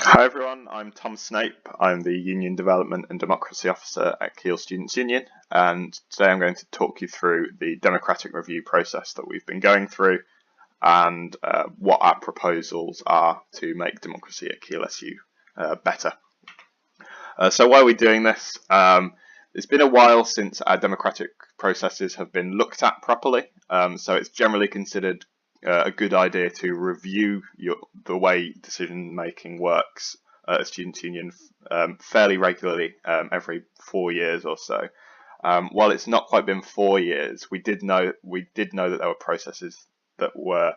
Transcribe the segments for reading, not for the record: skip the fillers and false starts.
Hi everyone, I'm Tom Snape. I'm the Union Development and Democracy Officer at Keele Students Union, and today I'm going to talk you through the democratic review process that we've been going through and what our proposals are to make democracy at KeeleSU better. So why are we doing this? It's been a while since our democratic processes have been looked at properly, so it's generally considered a good idea to review the way decision making works at a students' union fairly regularly, every 4 years or so. While it's not quite been 4 years, we did know that there were processes that were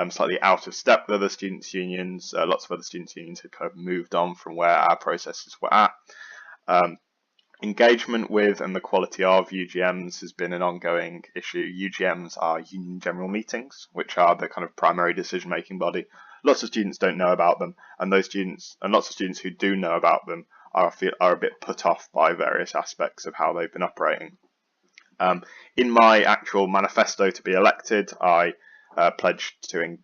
slightly out of step with other students' unions. Lots of other students' unions had kind of moved on from where our processes were at. Engagement with and the quality of UGMs has been an ongoing issue. UGMs are Union General Meetings, which are the kind of primary decision-making body. Lots of students don't know about them, and lots of students who do know about them are a bit put off by various aspects of how they've been operating. In my actual manifesto to be elected, I pledged to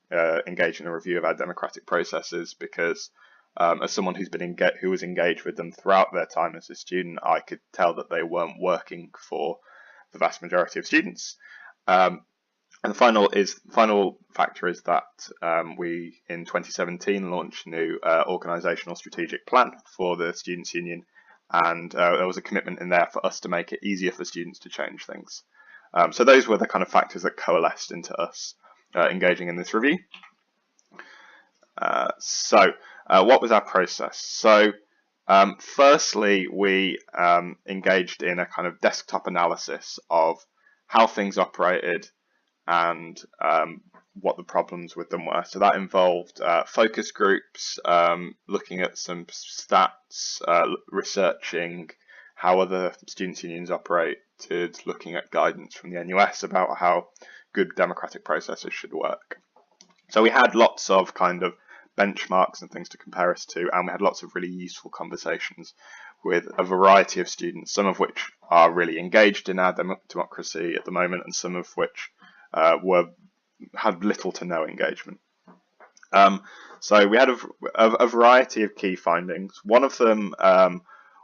engage in a review of our democratic processes because as someone who was engaged with them throughout their time as a student, I could tell that they weren't working for the vast majority of students. And the final factor is that we in 2017 launched a new organisational strategic plan for the Students' Union, and there was a commitment in there for us to make it easier for students to change things. So those were the kind of factors that coalesced into us engaging in this review. What was our process? So firstly, we engaged in a kind of desktop analysis of how things operated and what the problems with them were. So that involved focus groups, looking at some stats, researching how other students' unions operated, looking at guidance from the NUS about how good democratic processes should work. So we had lots of kind of benchmarks and things to compare us to, and we had lots of really useful conversations with a variety of students, some of which are really engaged in our democracy at the moment, and some of which had little to no engagement. So we had a variety of key findings. One of them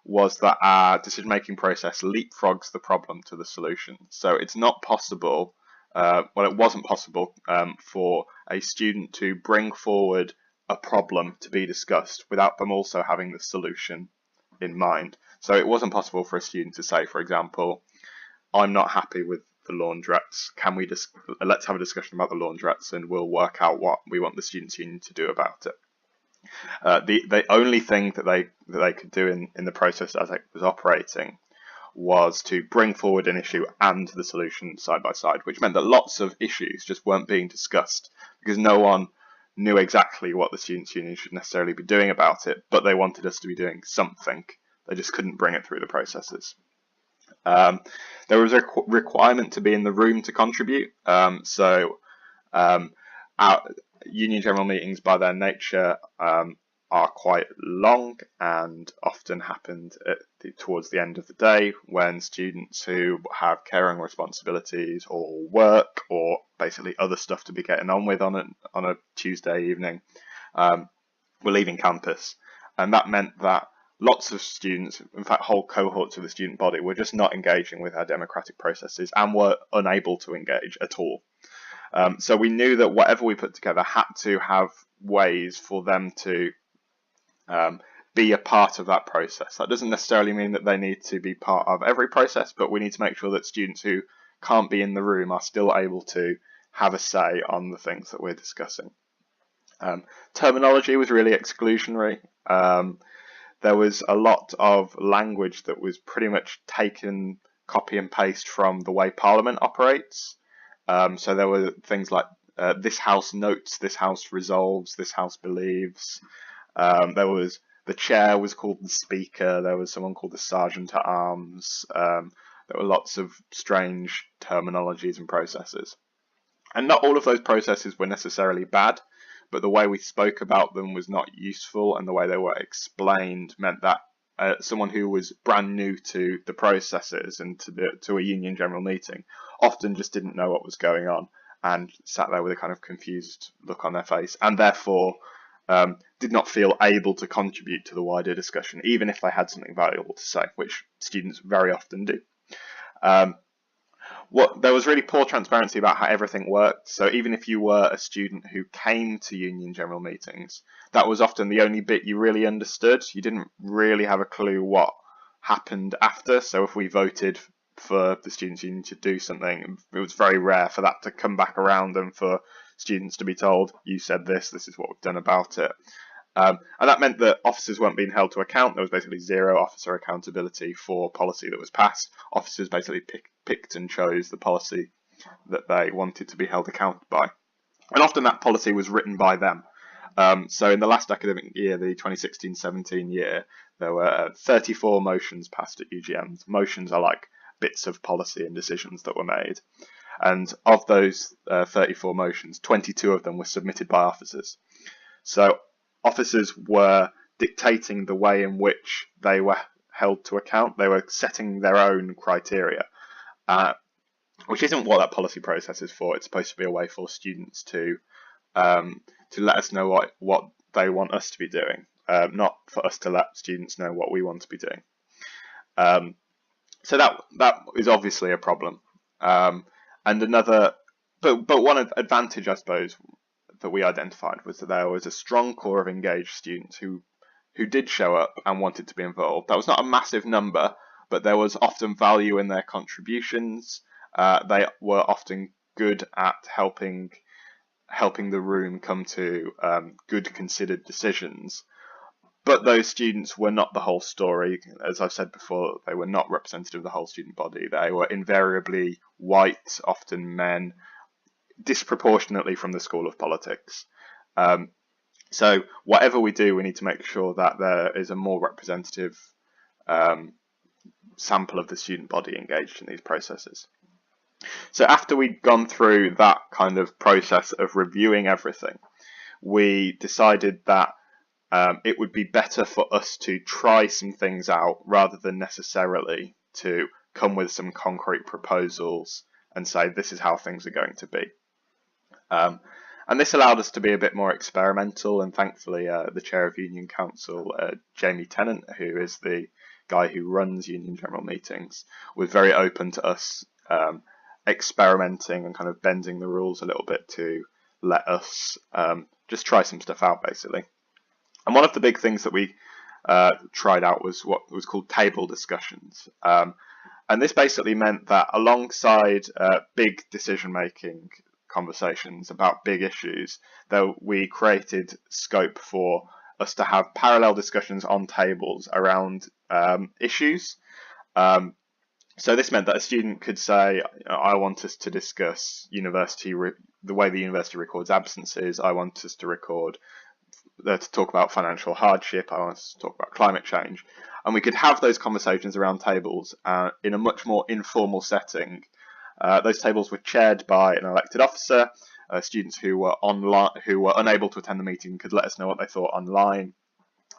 was that our decision-making process leapfrogs the problem to the solution. So it's not possible, it wasn't possible for a student to bring forward a problem to be discussed without them also having the solution in mind. So it wasn't possible for a student to say, for example, I'm not happy with the laundrettes. Can we let's have a discussion about the laundrettes and we'll work out what we want the students' union to do about it. The only thing that they could do in the process as it was operating was to bring forward an issue and the solution side by side, which meant that lots of issues just weren't being discussed because no one knew exactly what the students' union should necessarily be doing about it, but they wanted us to be doing something. They just couldn't bring it through the processes. There was a requirement to be in the room to contribute. Our union general meetings, by their nature, are quite long and often happened towards the end of the day when students who have caring responsibilities or work or basically other stuff to be getting on with on a Tuesday evening were leaving campus, and that meant that lots of students, in fact whole cohorts of the student body, were just not engaging with our democratic processes and were unable to engage at all. So we knew that whatever we put together had to have ways for them to be a part of that process. That doesn't necessarily mean that they need to be part of every process, but we need to make sure that students who can't be in the room are still able to have a say on the things that we're discussing. Terminology was really exclusionary. There was a lot of language that was pretty much taken copy and paste from the way Parliament operates. So there were things like this House notes, this House resolves, this House believes. The chair was called the Speaker. There was someone called the Sergeant at Arms. There were lots of strange terminologies and processes. And not all of those processes were necessarily bad, but the way we spoke about them was not useful, and the way they were explained meant that someone who was brand new to the processes and to a union general meeting often just didn't know what was going on and sat there with a kind of confused look on their face, and therefore did not feel able to contribute to the wider discussion, even if they had something valuable to say, which students very often do. There was really poor transparency about how everything worked. So even if you were a student who came to union general meetings, that was often the only bit you really understood. You didn't really have a clue what happened after. So if we voted for the students' union to do something, it was very rare for that to come back around and for students to be told, you said this is what we've done about it. And that meant that officers weren't being held to account. There was basically zero officer accountability for policy that was passed. Officers basically picked and chose the policy that they wanted to be held accountable by. And often that policy was written by them. So in the last academic year, the 2016-17 year, there were 34 motions passed at UGMs. Motions are like bits of policy and decisions that were made. And of those 34 motions, 22 of them were submitted by officers. So officers were dictating the way in which they were held to account. They were setting their own criteria, which isn't what that policy process is for. It's supposed to be a way for students to let us know what they want us to be doing, not for us to let students know what we want to be doing. So that is obviously a problem. And another, but one advantage, I suppose, that we identified was that there was a strong core of engaged students who did show up and wanted to be involved. That was not a massive number, but there was often value in their contributions. They were often good at helping the room come to good considered decisions. But those students were not the whole story. As I've said before, they were not representative of the whole student body. They were invariably white, often men, disproportionately from the School of Politics. So whatever we do, we need to make sure that there is a more representative sample of the student body engaged in these processes. So after we'd gone through that kind of process of reviewing everything, we decided that it would be better for us to try some things out rather than necessarily to come with some concrete proposals and say this is how things are going to be. And this allowed us to be a bit more experimental, and thankfully the chair of Union Council, Jamie Tennant, who is the guy who runs Union General Meetings, was very open to us experimenting and kind of bending the rules a little bit to let us just try some stuff out, basically. And one of the big things that we tried out was what was called table discussions. And this basically meant that alongside big decision-making conversations about big issues, though we created scope for us to have parallel discussions on tables around issues. So this meant that a student could say, I want us to discuss the way the university records absences. I want us to talk about financial hardship. I want us to talk about climate change. And we could have those conversations around tables in a much more informal setting. Those tables were chaired by an elected officer. Students who were unable to attend the meeting could let us know what they thought online.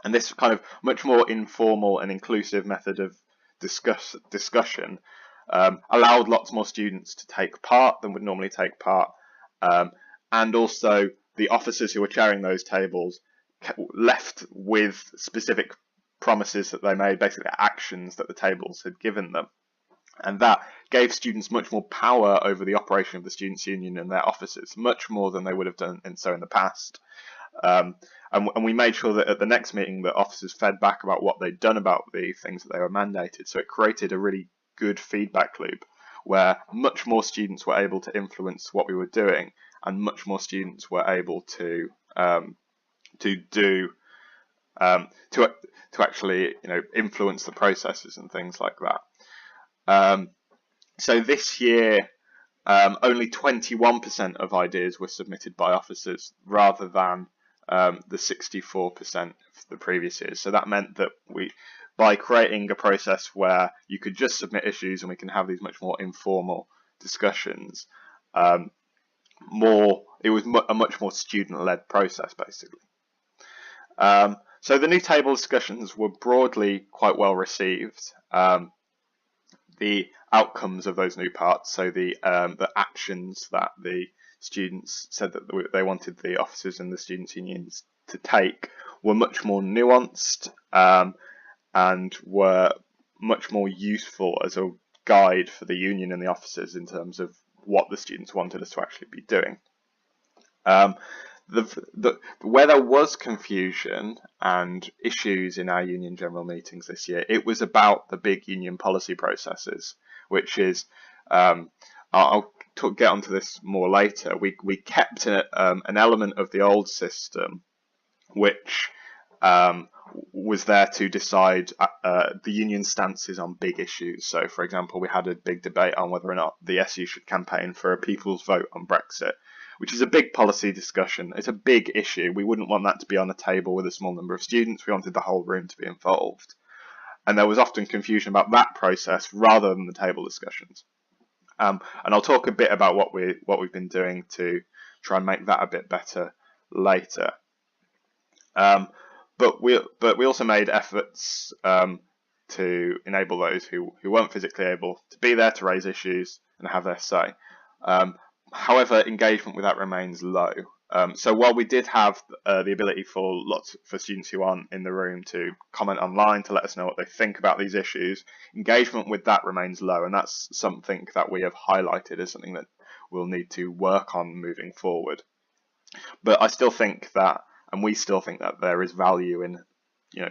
And this kind of much more informal and inclusive method of discussion allowed lots more students to take part than would normally take part. And also the officers who were chairing those tables left with specific promises that they made, basically actions that the tables had given them. And that gave students much more power over the operation of the Students' Union and their offices, much more than they would have done in the past. And we made sure that at the next meeting that officers fed back about what they'd done about the things that they were mandated. So it created a really good feedback loop where much more students were able to influence what we were doing, and much more students were able to actually influence the processes and things like that. So this year, only 21% of ideas were submitted by officers rather than the 64% of the previous years. So that meant that by creating a process where you could just submit issues and we can have these much more informal discussions, it was a much more student-led process, basically. So the new table discussions were broadly quite well received. The outcomes of those new parts, so the actions that the students said that they wanted the officers and the students' unions to take, were much more nuanced and were much more useful as a guide for the union and the officers in terms of what the students wanted us to actually be doing. Where there was confusion and issues in our union general meetings this year, it was about the big union policy processes, which is, I'll get onto this more later. We kept an element of the old system, which was there to decide the union stances on big issues. So, for example, we had a big debate on whether or not the SU should campaign for a people's vote on Brexit, which is a big policy discussion. It's a big issue. We wouldn't want that to be on a table with a small number of students. We wanted the whole room to be involved. And there was often confusion about that process rather than the table discussions. And I'll talk a bit about what we've been doing to try and make that a bit better later. But we also made efforts to enable those who weren't physically able to be there to raise issues and have their say. However, engagement with that remains low. So while we did have the ability for students who aren't in the room to comment online to let us know what they think about these issues, engagement with that remains low, and that's something that we have highlighted as something that we'll need to work on moving forward. But I still think that, and we still think that there is value in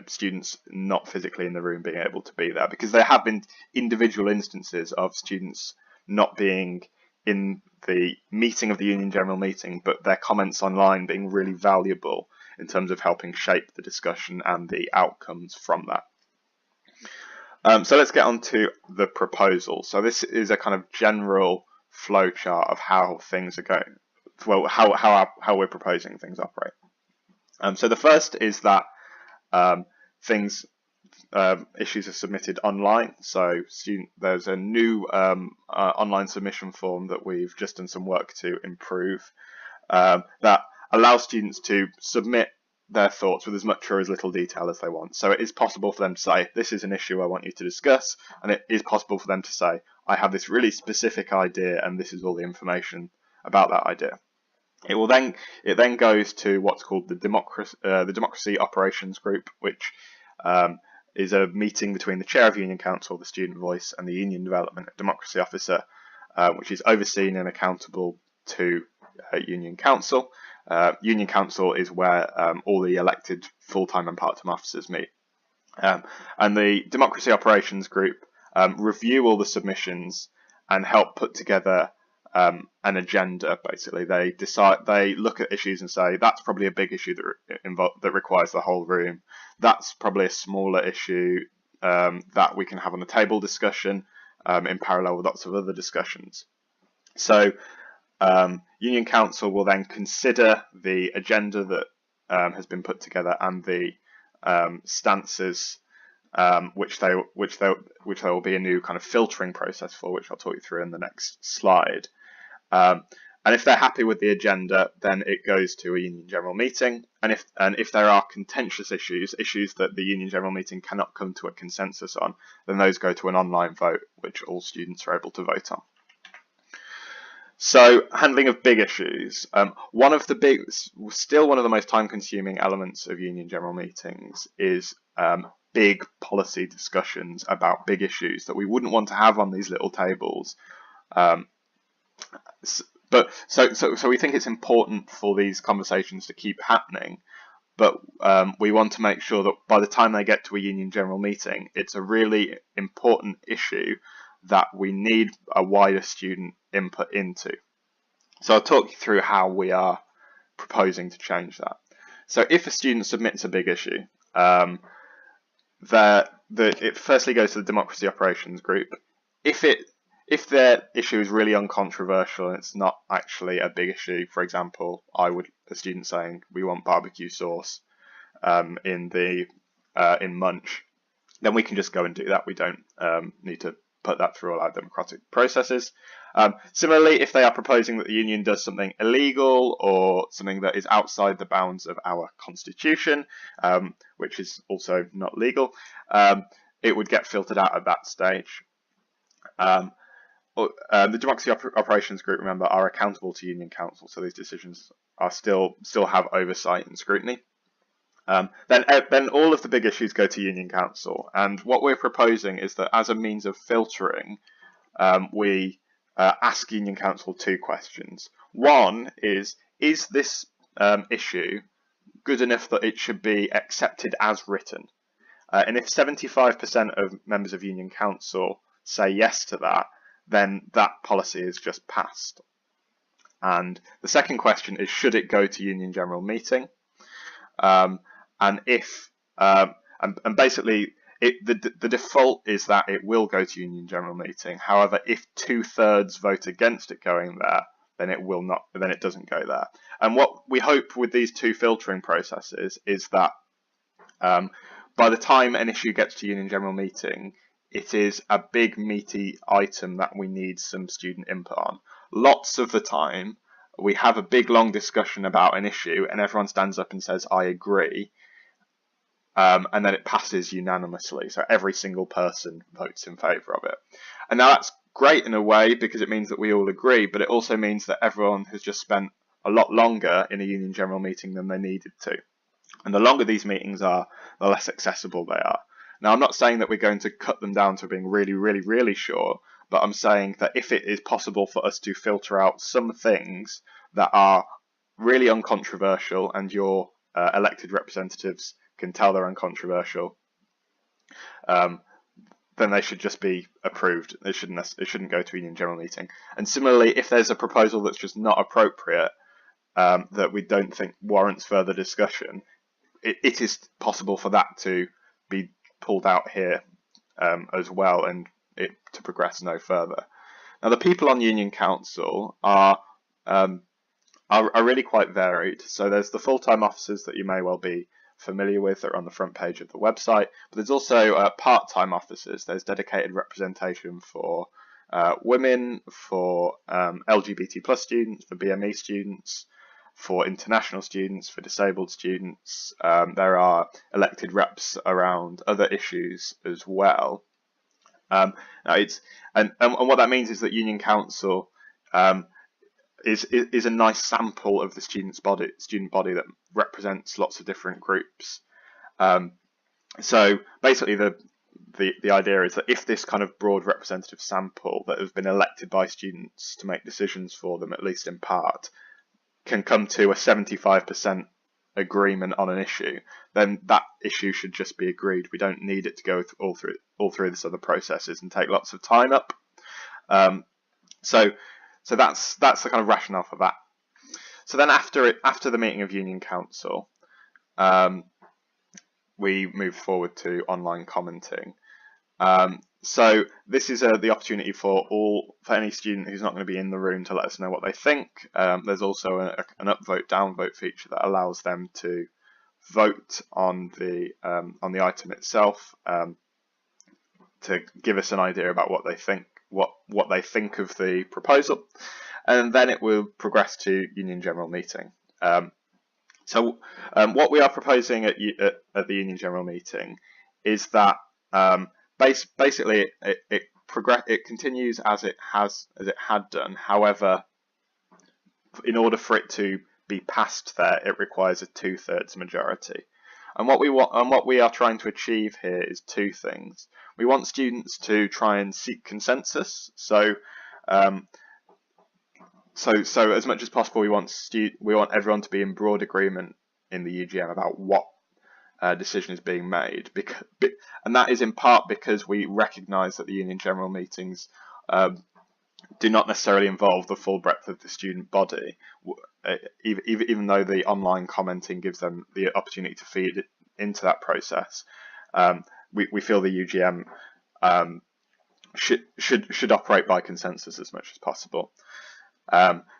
students not physically in the room being able to be there, because there have been individual instances of students not being in the meeting of the Union General Meeting, but their comments online being really valuable in terms of helping shape the discussion and the outcomes from that. So let's get on to the proposal. So this is a kind of general flowchart of how things are going, well, how we're proposing things operate. So the first is that issues are submitted online. So there's a new online submission form that we've just done some work to improve that allows students to submit their thoughts with as much or as little detail as they want. So it is possible for them to say, this is an issue I want you to discuss, and it is possible for them to say, I have this really specific idea and this is all the information about that idea. It then goes to what's called the Democracy Operations Group, which is a meeting between the Chair of Union Council, the Student Voice, and the Union Development and Democracy Officer, which is overseen and accountable to Union Council. Union Council is where all the elected full-time and part-time officers meet. And the Democracy Operations Group review all the submissions and help put together an agenda. Basically, they look at issues and say, that's probably a big issue that requires the whole room. That's probably a smaller issue that we can have on a table discussion in parallel with lots of other discussions. So Union Council will then consider the agenda that has been put together and the stances, which there will be a new kind of filtering process for, which I'll talk you through in the next slide. And if they're happy with the agenda, then it goes to a Union General Meeting. And if there are contentious issues that the Union General Meeting cannot come to a consensus on, then those go to an online vote, which all students are able to vote on. So, handling of big issues. Still one of the most time-consuming elements of Union General Meetings is big policy discussions about big issues that we wouldn't want to have on these little tables. So we think it's important for these conversations to keep happening, but we want to make sure that by the time they get to a Union General Meeting, it's a really important issue that we need a wider student input into. So I'll talk you through how we are proposing to change that. So if a student submits a big issue, it firstly goes to the Democracy Operations Group. If their issue is really uncontroversial and it's not actually a big issue, for example, a student saying we want barbecue sauce in Munch, then we can just go and do that. We don't need to put that through all our democratic processes. Similarly, if they are proposing that the union does something illegal or something that is outside the bounds of our constitution, which is also not legal, it would get filtered out at that stage. The Democracy Operations Group, remember, are accountable to Union Council, so these decisions are still have oversight and scrutiny. Then all of the big issues go to Union Council, and what we're proposing is that as a means of filtering, we ask Union Council two questions. One is this issue good enough that it should be accepted as written? And if 75% of members of Union Council say yes to that, then that policy is just passed. And the second question is, should it go to Union General Meeting? And if and basically the default is that it will go to Union General Meeting. However, if 2/3 vote against it going there, then it will not. Then it doesn't go there. And what we hope with these two filtering processes is that by the time an issue gets to Union General Meeting, it is a big meaty item that we need some student input on. Lots of the time, we have a big long discussion about an issue, and everyone stands up and says, "I agree." And then it passes unanimously. So every single person votes in favour of it. And now that's great in a way because it means that we all agree, but it also means that everyone has just spent a lot longer in a Union General Meeting than they needed to. And the longer these meetings are, the less accessible they are. Now, I'm not saying that we're going to cut them down to being really, really, really short, but I'm saying that if it is possible for us to filter out some things that are really uncontroversial and your elected representatives can tell they're uncontroversial, then they should just be approved. It shouldn't go to a Union General Meeting. And similarly, if there's a proposal that's just not appropriate, that we don't think warrants further discussion, it is possible for that to be pulled out here as well, and it to progress no further. Now, the people on Union Council are really quite varied. So there's the full-time officers that you may well be familiar with that are on the front page of the website, but there's also part-time officers. There's dedicated representation for women, for LGBT plus students, for BME students, for international students, for disabled students. There are elected reps around other issues as well. Now and what that means is that Union Council is a nice sample of the student body that represents lots of different groups. So basically, the idea is that if this kind of broad representative sample that has been elected by students to make decisions for them, at least in part, can come to a 75% agreement on an issue, then that issue should just be agreed. We don't need it to go all through this other processes and take lots of time up. So that's the kind of rationale for that. So then after the meeting of Union Council, we move forward to online commenting. So this is the opportunity for any student who's not going to be in the room to let us know what they think. There's also an upvote downvote feature that allows them to vote on the item itself, to give us an idea about what they think of the proposal, and then it will progress to Union General Meeting. So what we are proposing at the Union General Meeting is that basically it continues as it had done. However, in order for it to be passed there, it requires a 2/3 majority. And what we are trying to achieve here is two things. We want students to try and seek consensus. So as much as possible, we want everyone to be in broad agreement in the UGM about what decision is being made, and that is in part because we recognise that the Union General Meetings do not necessarily involve the full breadth of the student body, even though the online commenting gives them the opportunity to feed into that process. We feel the UGM should operate by consensus as much as possible.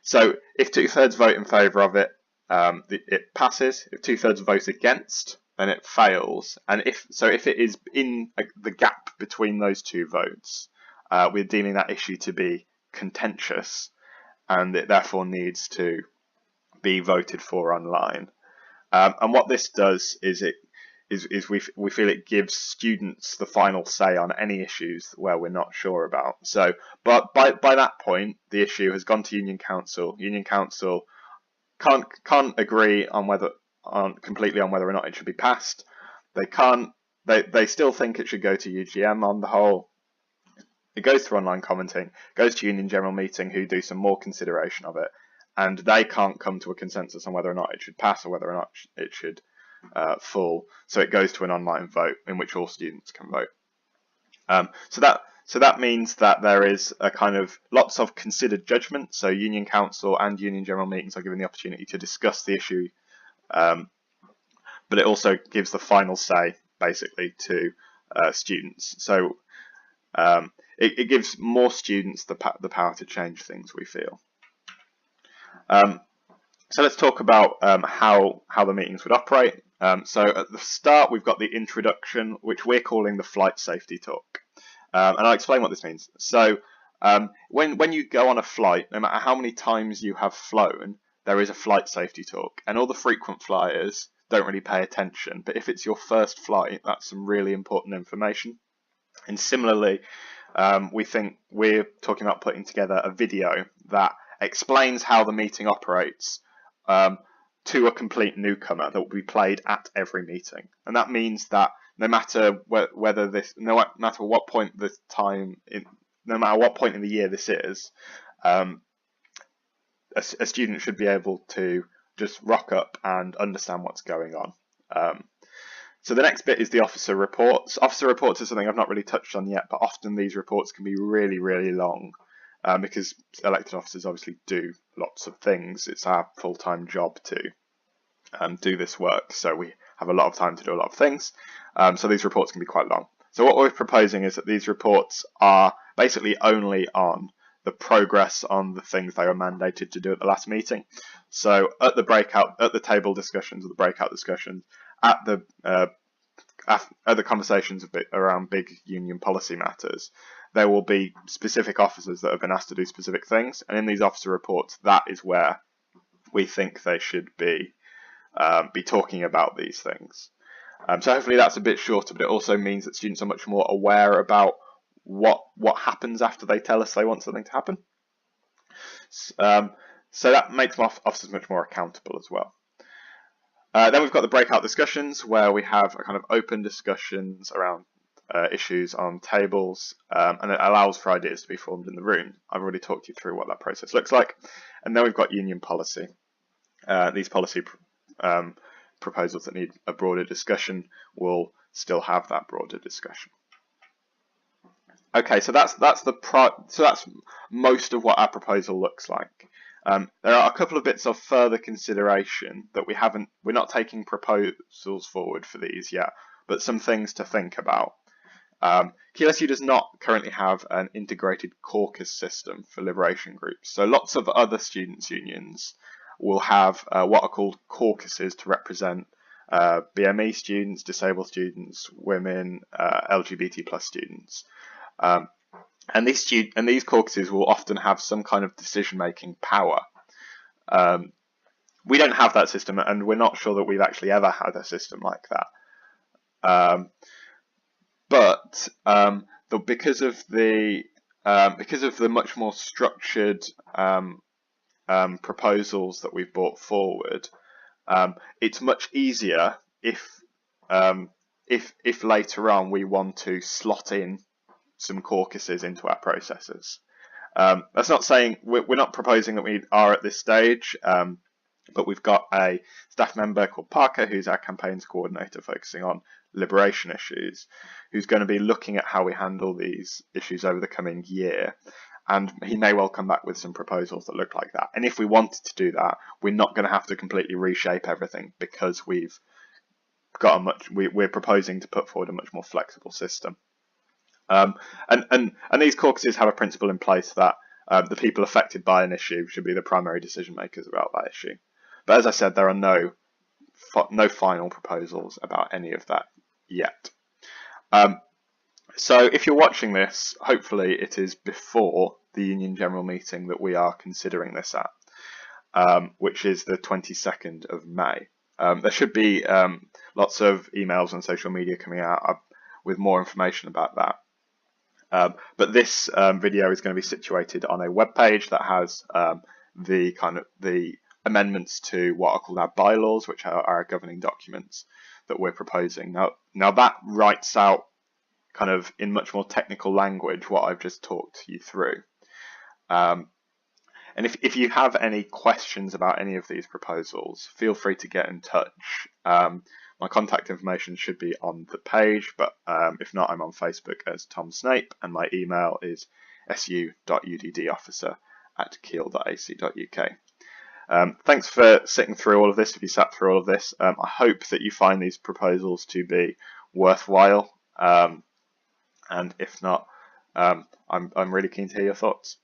So if 2/3 vote in favour of it, it passes. If 2/3 vote against, then it fails. And if it is in the gap between those two votes, we're deeming that issue to be contentious, and it therefore needs to be voted for online. And what this does is we feel it gives students the final say on any issues where we're not sure about. So, but by that point, the issue has gone to Union Council. Union Council can't agree on whether completely on whether or not it should be passed. They can't. They still think it should go to UGM on the whole. It goes through online commenting, goes to Union General Meeting, who do some more consideration of it, and they can't come to a consensus on whether or not it should pass or whether or not it should fall. So it goes to an online vote in which all students can vote. So that means that there is a kind of lots of considered judgment. So Union Council and Union General Meetings are given the opportunity to discuss the issue, but it also gives the final say basically to students. So it gives more students the power to change things, we feel. So let's talk about how the meetings would operate. So at the start, we've got the introduction, which we're calling the flight safety talk. And I'll explain what this means. So when you go on a flight, no matter how many times you have flown, there is a flight safety talk. And all the frequent flyers don't really pay attention. But if it's your first flight, that's some really important information. And similarly, we think we're talking about putting together a video that explains how the meeting operates to a complete newcomer that will be played at every meeting. And that means that no matter no matter what point the time, no matter what point in the year this is, a student should be able to just rock up and understand what's going on. So the next bit is the officer reports. Officer reports is something I've not really touched on yet, but often these reports can be really, really long because elected officers obviously do lots of things. It's our full-time job to do this work, so we have a lot of time to do a lot of things. So these reports can be quite long. So what we're proposing is that these reports are basically only on the progress on the things they were mandated to do at the last meeting. So at the table discussions or the breakout discussions, at the conversations around big union policy matters, there will be specific officers that have been asked to do specific things, and in these officer reports, that is where we think they should be talking about these things. So hopefully that's a bit shorter, but it also means that students are much more aware about what happens after they tell us they want something to happen. So that makes officers much more accountable as well. Then we've got the breakout discussions, where we have a kind of open discussions around issues on tables, and it allows for ideas to be formed in the room. I've already talked you through what that process looks like. And then we've got union policy. These policy proposals that need a broader discussion will still have that broader discussion. Okay, so that's most of what our proposal looks like. There are a couple of bits of further consideration that we're not taking proposals forward for these yet, but some things to think about. KeeleSU does not currently have an integrated caucus system for liberation groups. So lots of other students' unions will have what are called caucuses to represent BME students, disabled students, women, LGBT plus students. And these caucuses will often have some kind of decision-making power. We don't have that system, and we're not sure that we've actually ever had a system like that. But because of the much more structured proposals that we've brought forward, it's much easier if later on we want to slot in some caucuses into our processes. That's not saying we're not proposing that we are at this stage, but we've got a staff member called Parker, who's our campaigns coordinator focusing on liberation issues, who's going to be looking at how we handle these issues over the coming year. And he may well come back with some proposals that look like that. And if we wanted to do that, we're not going to have to completely reshape everything, because we're proposing to put forward a much more flexible system. And these caucuses have a principle in place that the people affected by an issue should be the primary decision makers about that issue. But as I said, there are no final proposals about any of that yet. So if you're watching this, hopefully it is before the Union General Meeting that we are considering this at, which is the 22nd of May. There should be lots of emails and social media coming out with more information about that. But this video is going to be situated on a web page that has the amendments to what are called our bylaws, which are our governing documents that we're proposing. Now that writes out kind of in much more technical language what I've just talked you through. And if you have any questions about any of these proposals, feel free to get in touch. My contact information should be on the page, but if not, I'm on Facebook as Tom Snape, and my email is su.uddofficer@keele.ac.uk. Thanks for sitting through all of this. If you sat through all of this, I hope that you find these proposals to be worthwhile. And if not, I'm really keen to hear your thoughts.